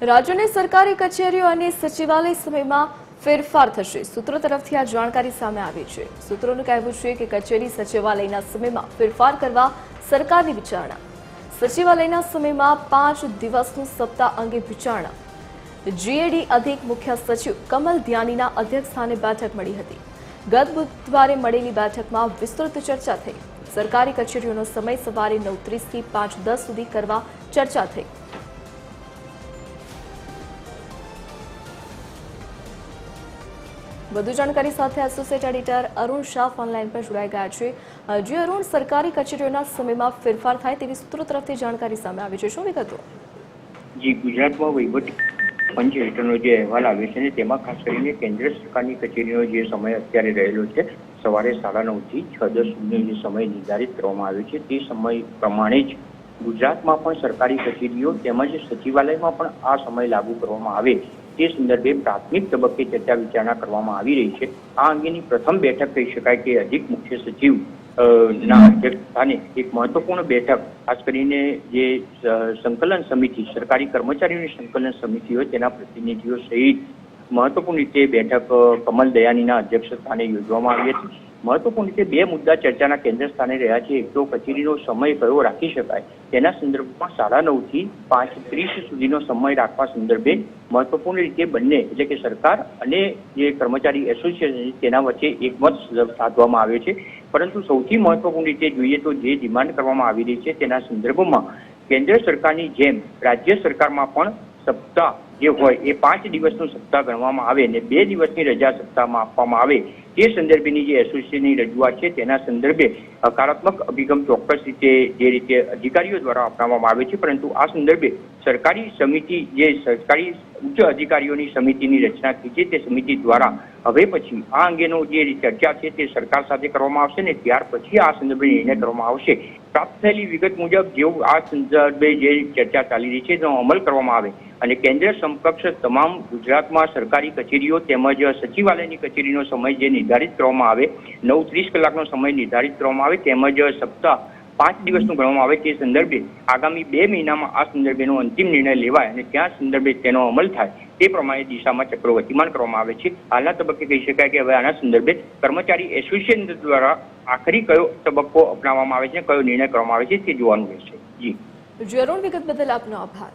રાજ્યની સરકારી કચેરીઓ અને સચિવાલય સમયમાં ફેરફાર થશે। સૂત્રો તરફથી આ જાણકારી સામે આવી છે। સૂત્રોનું કહેવું છે કે કચેરી સચિવાલયના સમયમાં ફેરફાર કરવા સરકારની વિચારણા। સચિવાલયના સમયમાં 5 દિવસનું સપ્તાહ અંગે વિચારણા। જીએડી અધિક મુખ્ય સચિવ કમલ ધ્યાનીના અધ્યક્ષસ્થાને બેઠક મળી હતી। ગત બુધવારે મળેલી બેઠકમાં વિસ્તૃત ચર્ચા થઈ। સરકારી કચેરીઓનો સમય સવારે 9:30 થી 5:10 સુધી કરવા ચર્ચા થઈ। વધુ જાણકારી સાથે associate editor Arun Shah online પર જોડાઈ ગયા છે। જે અરુણ, સરકારી કચેરીઓના સમયમાં ફેરફાર થાય તેવી સૂત્રો તરફથી જાણકારી સામે આવી છે, શું વિગતો? જી, ગુજરાતમાં વહીવટી પંચ હેઠળનો જે અહેવાલ આવ્યો છે ને તેમાં ખાસ કરીને કેન્દ્ર સરકારની કચેરીનો જે સમય અત્યારે રહેલો છે સવારે 9:30 થી 6:10 સુધીનો જે સમય નિર્ધારિત કરવામાં આવ્યો છે તે સમય પ્રમાણે જ ગુજરાતમાં પણ સરકારી કચેરીઓ તેમજ સચિવાલયમાં પણ આ સમય લાગુ કરવામાં આવે તે સંદર્ભે પ્રાથમિક તબક્કે ચર્ચા વિચારણા કરવામાં આવી રહી છે। આ અંગેની પ્રથમ બેઠક કહી શકાય કે અધિક મુખ્ય સચિવ ના અધ્યક્ષસ્થાને એક મહત્વપૂર્ણ બેઠક ખાસ કરીને જે સંકલન સમિતિ સરકારી કર્મચારીઓની સંકલન સમિતિ હોય તેના પ્રતિનિધિઓ સહિત મહત્વપૂર્ણ રીતે બેઠક કમલ દયાનીના અધ્યક્ષસ્થાને યોજવામાં આવી હતી। મહત્વપૂર્ણ રીતે બે મુદ્દા ચર્ચાના કેન્દ્ર સ્થાને રહ્યા છે। એક તો કચેરીનો સમય કયો રાખી શકાય તેના સંદર્ભમાં 9:30 થી 5:30 સુધીનો સમય રાખવા સંદર્ભે મહત્વપૂર્ણ રીતે બંને એટલે કે સરકાર અને જે કર્મચારી એસોસિએશન તેના વચ્ચે એકમત સાધવામાં આવ્યો છે। પરંતુ સૌથી મહત્વપૂર્ણ રીતે જોઈએ તો જે ડિમાન્ડ કરવામાં આવી રહી છે તેના સંદર્ભમાં કેન્દ્ર સરકારની જેમ રાજ્ય સરકારમાં પણ સપ્તાહ જે હોય એ 5 દિવસનું સપ્તાહ ગણવામાં આવે અને 2 દિવસની રજા સપ્તાહમાં આપવામાં આવે તે સંદર્ભેની જે એસોસિએશનની રજૂઆત છે તેના સંદર્ભે હકારાત્મક અભિગમ ચોક્કસ રીતે જે રીતે અધિકારીઓ દ્વારા અપનાવવામાં આવે છે। પરંતુ આ સંદર્ભે સરકારી સમિતિ જે સરકારી ઉચ્ચ અધિકારીઓની સમિતિની રચના થઈ છે તે સમિતિ દ્વારા હવે પછી આ અંગેનો જે ચર્ચા છે તે સરકાર સાથે કરવામાં આવશે ને ત્યાર પછી આ સંદર્ભે નિર્ણય કરવામાં આવશે। પ્રાપ્ત થયેલી વિગત મુજબ જેવું આ સંદર્ભે જે ચર્ચા ચાલી રહી છે તેનો અમલ કરવામાં આવે અને કેન્દ્ર સમકક્ષ તમામ ગુજરાતમાં સરકારી કચેરીઓ તેમજ સચિવાલયની કચેરીનો સમય જે નિર્ધારિત કરવામાં આવે 9:30 કલાકનો સમય નિર્ધારિત કરવામાં આવે તેમજ સપ્તાહ 5 દિવસનું ગણવામાં આવે તે સંદર્ભે આગામી 2 મહિનામાં આ સંદર્ભેનો અંતિમ નિર્ણય લેવાય અને ત્યાં સંદર્ભે તેનો અમલ થાય તે પ્રમાણે દિશામાં ચક્રો ગતિમાન કરવામાં આવે છે। હાલના તબક્કે કહી શકાય કે હવે આના સંદર્ભે કર્મચારી એસોસિએશન દ્વારા આખરી કયો તબક્કો અપનાવવામાં આવે છે કયો નિર્ણય કરવામાં આવે છે તે જોવાનું રહેશે। જી અરુણ, વિગત બદલ આપનો આભાર।